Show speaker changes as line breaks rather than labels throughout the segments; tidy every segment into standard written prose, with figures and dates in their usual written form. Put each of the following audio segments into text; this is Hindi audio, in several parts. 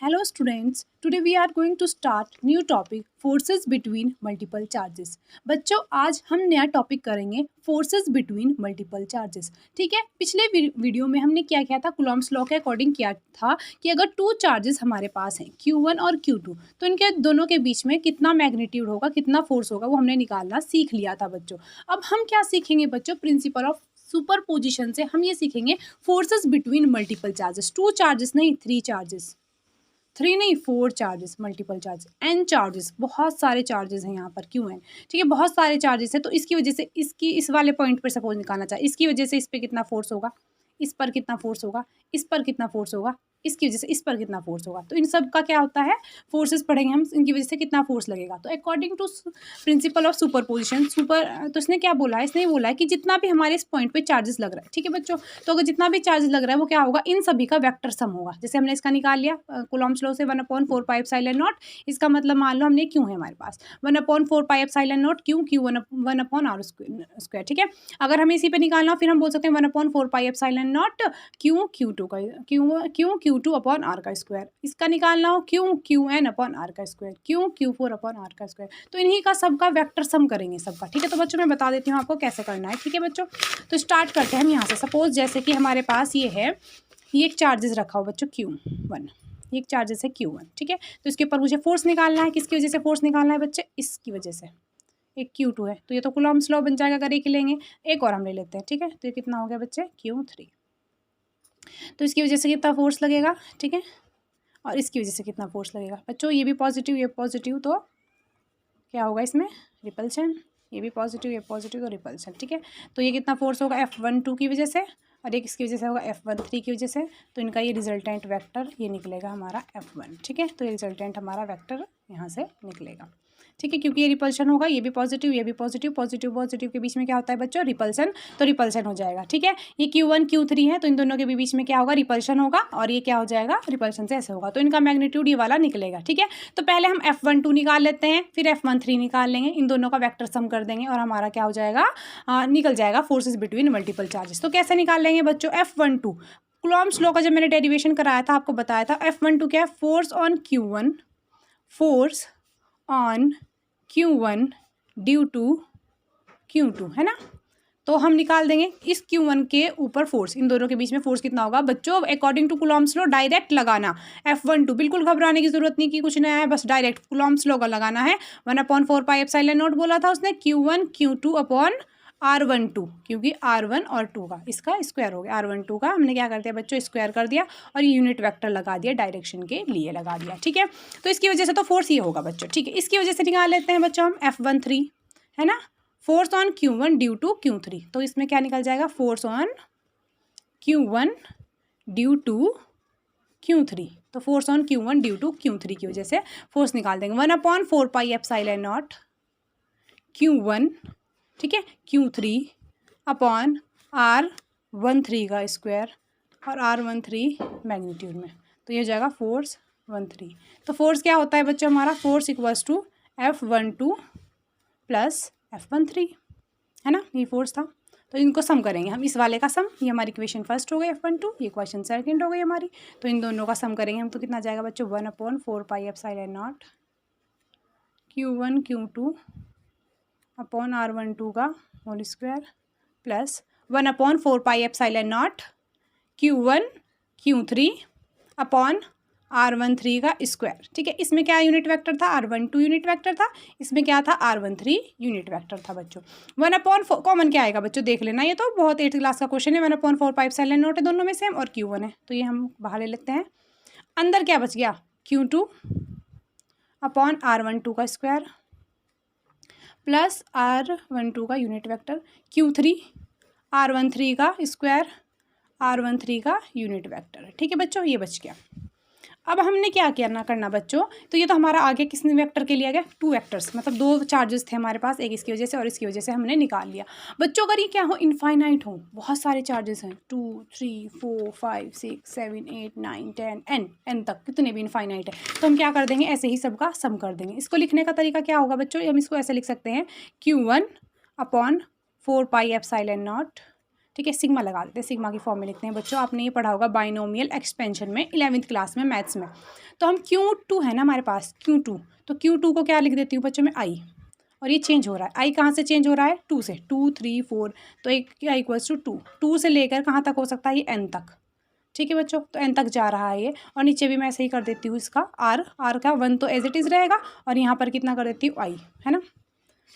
Hello students, today we are going to start new topic forces between multiple charges। बच्चों आज हम नया टॉपिक करेंगे फोर्सेस बिटवीन मल्टीपल चार्जेस। ठीक है, पिछले वीडियो में हमने क्या किया था, कूलॉम्स लॉ के अकॉर्डिंग किया था कि अगर टू चार्जेस हमारे पास हैं Q1 और Q2 तो इनके दोनों के बीच में कितना मैग्नीट्यूड होगा, कितना फोर्स होगा, वो हमने निकालना सीख लिया था बच्चों। अब हम क्या सीखेंगे बच्चों, प्रिंसिपल ऑफ सुपर पोजिशन से हम ये सीखेंगे forces between multiple charges. Two charges नहीं, थ्री चार्जेस, थ्री नहीं four charges, multiple charges, N charges, बहुत सारे चार्जेस हैं यहाँ पर, क्यों एन। ठीक है, बहुत सारे चार्जेस है, तो इसकी वजह से इसकी इस वाले पॉइंट पर सपोज निकालना चाहिए, इसकी वजह से इस पर कितना फोर्स होगा, इस पर कितना फोर्स होगा, इस पर कितना फोर्स होगा, इसकी वजह से इस पर कितना फोर्स होगा। तो इन सब का क्या होता है, फोर्सेस पढ़ेंगे हम, इनकी वजह से कितना फोर्स लगेगा। तो according to principle of superposition, तो इसने क्या बोला है, इसने बोला है कि जितना भी हमारे इस पॉइंट पे चार्जेस लग रहा है, ठीक है बच्चों, तो अगर जितना भी चार्जेस लग रहा है वो क्या होगा, इन सभी का वेक्टर सम होगा। जैसे हमने इसका निकाल लिया कूलॉम्स लॉ से 1/4πε0, इसका मतलब मान लो हमने क्यों है हमारे पास 1/4πε0 क्यू 1/r स्क्वायर। ठीक है, अगर हमें इसी पे निकालना हो फिर हम बोल सकते हैं 1/4πε0 क्यू Q2 अपॉन आर का स्क्वायर। इसका निकालना हो QN अपॉन आर का स्क्वायर, Q4 अपॉन आर का स्क्वायर। तो इन्हीं का सबका वेक्टर सम करेंगे सबका। ठीक है, तो बच्चों मैं बता देती हूँ आपको कैसे करना है। ठीक है बच्चों, तो स्टार्ट करते हैं हम यहाँ से। सपोज जैसे कि हमारे पास ये है, ये एक चार्जेस रखा हो बच्चों Q1, ये एक चार्जेस है Q1। ठीक है, तो इसके ऊपर मुझे फोर्स निकालना है। किसकी वजह से फोर्स निकालना है बच्चे, इसकी वजह से। एक Q2 है, तो ये तो कूलॉम्स लॉ बन जाएगा अगर एक लेंगे। एक और हम ले लेते हैं। ठीक है, तो ये कितना हो गया बच्चे, Q3। तो इसकी वजह से कितना फोर्स लगेगा, ठीक है, और इसकी वजह से कितना फोर्स लगेगा बच्चों, ये भी पॉजिटिव ये पॉजिटिव, तो क्या होगा इसमें, रिपल्शन। ये भी पॉजिटिव ये पॉजिटिव, तो रिपल्शन। ठीक है, तो ये कितना फोर्स होगा F12 की वजह से, और एक इसकी वजह से होगा F13 की वजह से। तो इनका ये रिजल्टेंट वेक्टर ये निकलेगा हमारा F1। ठीक है, तो ये रिजल्टेंट हमारा वेक्टर यहाँ से निकलेगा। ठीक है, क्योंकि ये रिपल्शन होगा, ये भी पॉजिटिव ये भी पॉजिटिव, पॉजिटिव पॉजिटिव के बीच में क्या होता है बच्चों, रिपल्शन, तो रिपल्शन हो जाएगा। ठीक है, ये Q1 Q3 है, तो इन दोनों के बीच में क्या होगा, रिपल्शन होगा, और ये क्या हो जाएगा, रिपल्शन से ऐसे होगा, तो इनका मैग्नीट्यूड ये वाला निकलेगा। ठीक है, तो पहले हम F12 निकाल लेते हैं, फिर F13 निकाल लेंगे, इन दोनों का वेक्टर सम कर देंगे और हमारा क्या हो जाएगा, निकल जाएगा फोर्सेज बिटवीन मल्टीपल चार्जेस। तो कैसे निकाल लेंगे बच्चों, F12 कूलॉम्स लॉ का जब मैंने डेरिवेशन कराया था आपको बताया था, F12 क्या है, force on Q1, force on Q1 due to Q2, है ना। तो हम निकाल देंगे इस Q1 के ऊपर फोर्स, इन दोनों के बीच में फोर्स कितना होगा बच्चों, according to Coulomb's law direct लगाना। F12 बिल्कुल घबराने की जरूरत नहीं कि कुछ नया है, बस डायरेक्ट कूलॉम्स लॉ का लगाना है। 1/4πε0 बोला था उसने, Q1 Q2 अपॉन R12, क्योंकि R1 और 2 का इसका स्क्वायर हो गया, R12 का हमने क्या कर दिया बच्चों, स्क्वायर कर दिया, और ये यूनिट वेक्टर लगा दिया, डायरेक्शन के लिए लगा दिया। ठीक है, तो इसकी वजह से तो फोर्स ये होगा बच्चों। ठीक है, इसकी वजह से निकाल लेते हैं बच्चों हम F13, है ना, force on Q1 due to Q3। तो इसमें क्या निकल जाएगा, force on Q1 due to Q3। तो force on Q1 due to Q3 की वजह से फोर्स निकाल देंगे 1/4πε0 Q1, ठीक है, Q3 अपॉन R13 का स्क्वायर, और R13 मैग्नीट्यूड में, तो ये हो जाएगा फोर्स 13। तो फोर्स क्या होता है बच्चों हमारा, force equals to F12 plus F13, है ना, ये फोर्स था। तो इनको सम करेंगे हम, इस वाले का सम, ये हमारी इक्वेशन फर्स्ट हो गई F12, ये इक्वेशन सेकंड हो गई हमारी, तो इन दोनों का सम करेंगे हम, तो कितना जाएगा बच्चों, 1/4πε0 Q1 Q2 अपॉन R12 का whole square plus 1/4πε0 Q1 Q3 upon R13 का स्क्वायर। ठीक है, इसमें क्या यूनिट वेक्टर था, R12 यूनिट वेक्टर था, इसमें क्या था, R13 यूनिट वेक्टर था बच्चों। 1/4 कॉमन क्या आएगा बच्चों, देख लेना, ये तो बहुत 8th क्लास का क्वेश्चन है। 1/4πε0 है दोनों में से, और Q1 है, तो ये हम बाहर ले लेते हैं। अंदर क्या बच गया, Q2 अपॉन R12 का स्क्वायर प्लस R12 का यूनिट वेक्टर, Q3 R13 का स्क्वायर, R13 का यूनिट वेक्टर। ठीक है बच्चों, ये बच गया। अब हमने क्या करना बच्चों, तो ये तो हमारा आगे किसने वेक्टर के लिए आ गया, टू वेक्टर्स, मतलब दो चार्जेस थे हमारे पास, एक इसकी वजह से और इसकी वजह से हमने निकाल लिया बच्चों। अगर ये क्या हो, इनफाइनाइट हो, बहुत सारे चार्जेस हैं, 2 3 4 5 6 7 8 9 10 एन तक, कितने भी इनफाइनाइट है, तो हम क्या कर देंगे, ऐसे ही सबका सम कर देंगे। इसको लिखने का तरीका क्या होगा बच्चों, हम इसको ऐसे लिख सकते हैं, Q1 अपॉन 4πε0 ठीक है, सिग्मा लगा देते हैं, सिग्मा की फॉर्म में लिखते हैं बच्चों। आपने ये पढ़ा होगा बाइनोमियल एक्सपेंशन में 11वीं क्लास में मैथ्स में। तो हम Q2 है ना हमारे पास, Q2, तो Q2 को क्या लिख देती हूँ बच्चों मैं I, और ये चेंज हो रहा है, आई कहाँ से चेंज हो रहा है, 2 से, 2 3 4, तो एक क्या इक्वल्स टू 2, 2 से लेकर कहाँ तक हो सकता है ये n तक, ठीक है बच्चों, तो n तक जा रहा है ये। और नीचे भी मैं ऐसे ही कर देती हूँ इसका r का 1 तो एज इट इज़ रहेगा, और यहाँ पर कितना कर देती हूँ i, है ना।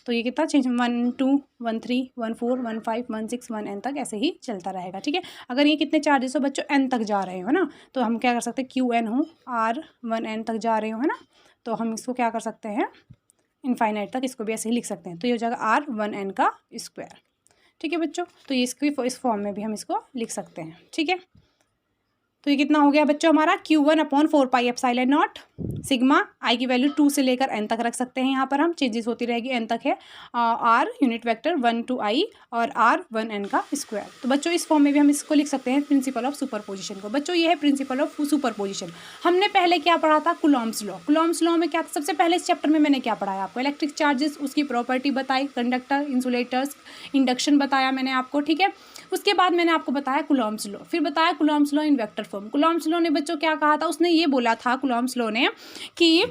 तो ये कितना चेंज 1 2 1 3 1 4 1 5 1 6 1 n तक ऐसे ही चलता रहेगा, ठीक है। अगर ये कितने चार्जेस हो बच्चों n तक जा रहे हो ना, तो हम क्या कर सकते हैं, QN हो r 1n तक जा रहे हो, है ना, तो हम इसको क्या कर सकते हैं, इनफाइनाइट तक इसको भी ऐसे ही लिख सकते हैं। तो ये हो जाएगा r1n का स्क्वायर, ठीक है बच्चों। तो ये इसको इस फॉर्म में भी हम इसको लिख सकते हैं, ठीक है। तो ये कितना हो गया बच्चों हमारा, Q1/4πε0 सिग्मा, आई की वैल्यू 2 से लेकर n तक रख सकते हैं, यहाँ पर हम चेंजेस होती रहेगी, n तक है, r unit vector 1 to i और r1n का स्क्वायर। तो बच्चों इस फॉर्म में भी हम इसको लिख सकते हैं प्रिंसिपल ऑफ सुपरपोजिशन को। बच्चों ये है प्रिंसिपल ऑफ सुपरपोजिशन। हमने पहले क्या पढ़ा था, कुलॉम्स लॉ। कुलॉम्स लॉ में क्या था, सबसे पहले इस चैप्टर में मैंने क्या पढ़ाया आपको, इलेक्ट्रिक चार्जेस, उसकी प्रॉपर्टी बताई, कंडक्टर, इंसुलेटर्स, इंडक्शन बताया मैंने आपको, ठीक है। उसके बाद मैंने आपको बताया कुलॉम्स लॉ, फिर बताया Coulomb's law in vector form. Coulomb's law ने बच्चों क्या कहा था, उसने ये बोला था कुलॉम्स लॉ ने कि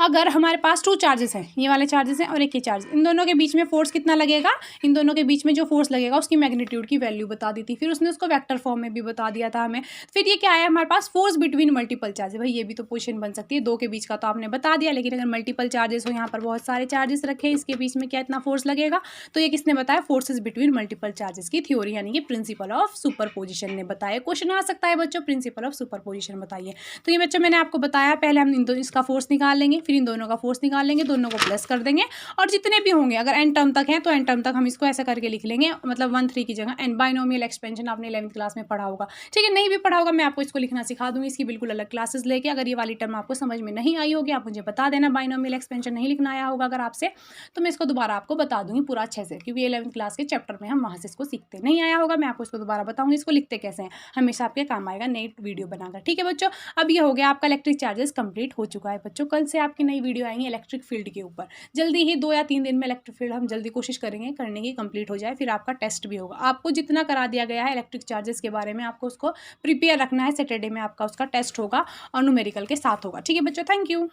अगर हमारे पास 2 चार्जेस हैं, ये वाले चार्जेस हैं और एक ये चार्ज, इन दोनों के बीच में फोर्स कितना लगेगा, इन दोनों के बीच में जो फोर्स लगेगा उसकी मैग्नीट्यूड की वैल्यू बता दी थी। फिर उसने उसको वेक्टर फॉर्म में भी बता दिया था हमें। फिर ये क्या आया हमारे पास, फोर्स बिटवीन मल्टीपल चार्जेस। भाई ये भी तो पोजीशन बन सकती है, 2 के बीच का तो आपने बता दिया, लेकिन अगर मल्टीपल चार्जेस हो, यहाँ पर बहुत सारे चार्जेस रखे, इसके बीच में क्या इतना फोर्स लगेगा, तो ये किसने बताया, फोर्सेज बिटवीन मल्टीपल चार्जेस की थ्योरी, यानी कि प्रिंसिपल ऑफ सुपरपोजिशन ने बताया। क्वेश्चन आ सकता है बच्चों, प्रिंसिपल ऑफ सुपरपोजिशन बताइए। तो ये बच्चों मैंने आपको बताया, पहले हम इसका फोर्स निकाल लेंगे, फिर इन दोनों का फोर्स निकाल लेंगे, दोनों को प्लस कर देंगे, और जितने भी होंगे अगर n टर्म तक है तो n टर्म तक हम इसको ऐसा करके लिख लेंगे, मतलब 1 3 की जगह n। बाइनोमियल एक्सपेंशन आपने 11वीं क्लास में पढ़ा होगा, ठीक है। नहीं भी पढ़ा होगा मैं आपको इसको लिखना सिखा दूंगी, इसकी बिल्कुल अलग क्लासेस लेके। अगर ये वाली टर्म आपको समझ में नहीं आई होगी, आप मुझे बता देना, बाइनोमियल एक्सपेंशन नहीं लिखना आया होगा अगर आपसे, तो मैं इसको दोबारा आपको बता दूंगी पूरा अच्छे से, क्योंकि 11वीं क्लास के चैप्टर में हम वहाँ से इसको सीखते नहीं आया होगा, मैं आपको इसको दोबारा बताऊंगी, इसको लिखते कैसे हैं, हमेशा आपके काम आएगा नई वीडियो बनाकर, ठीक है बच्चों। अब ये हो गया आपका इलेक्ट्रिक चार्जेस कंप्लीट हो चुका है बच्चों। कल से आपकी नई वीडियो आएंगी इलेक्ट्रिक फील्ड के ऊपर, जल्दी ही 2 या 3 दिन में इलेक्ट्रिक फील्ड हम जल्दी कोशिश करेंगे करने की, कंप्लीट हो जाए, फिर आपका टेस्ट भी होगा। आपको जितना करा दिया गया है इलेक्ट्रिक चार्जेस के बारे में, आपको उसको प्रिपेयर रखना है, सैटरडे में आपका उसका टेस्ट होगा और न्यूमेरिकल के साथ होगा, ठीक है बच्चों। Thank you.